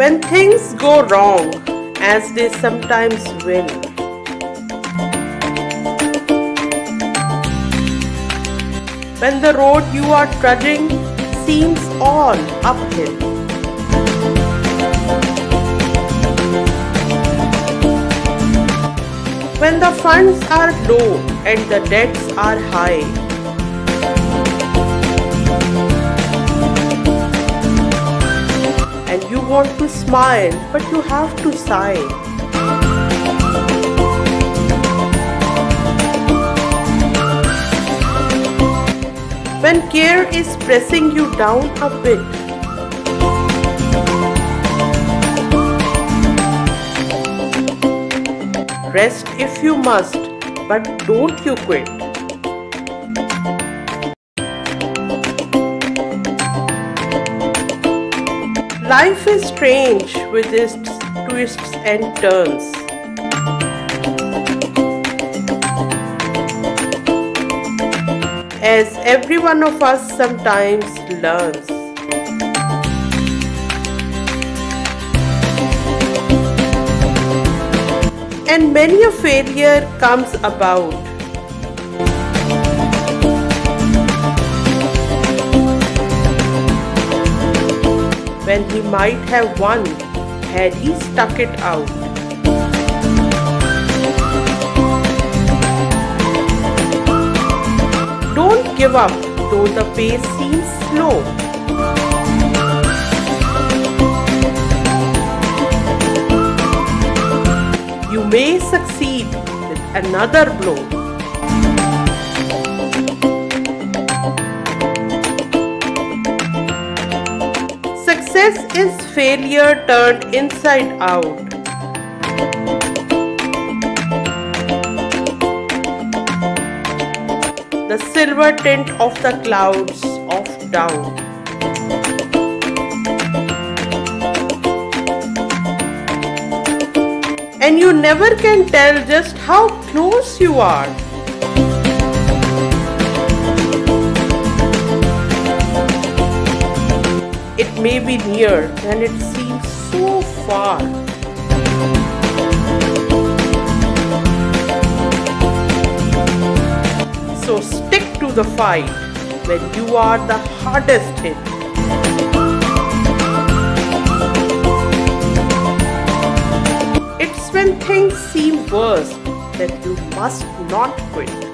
When things go wrong, as they sometimes will, when the road you are trudging seems all uphill, when the funds are low and the debts are high, and you want to smile but you have to sigh, when care is pressing you down a bit, rest if you must, but don't you quit. Life is strange with its twists and turns. As every one of us sometimes learns. And many a failure comes about. When he might have won had he stuck it out. Don't give up though the pace seems slow. You may succeed with another blow. Success is failure turned inside out. The silver tint of the clouds of doubt. And you never can tell just how close you are. It may be near and it seems so far. So stick to the fight when you are the hardest hit. It's when things seem worse that you must not quit.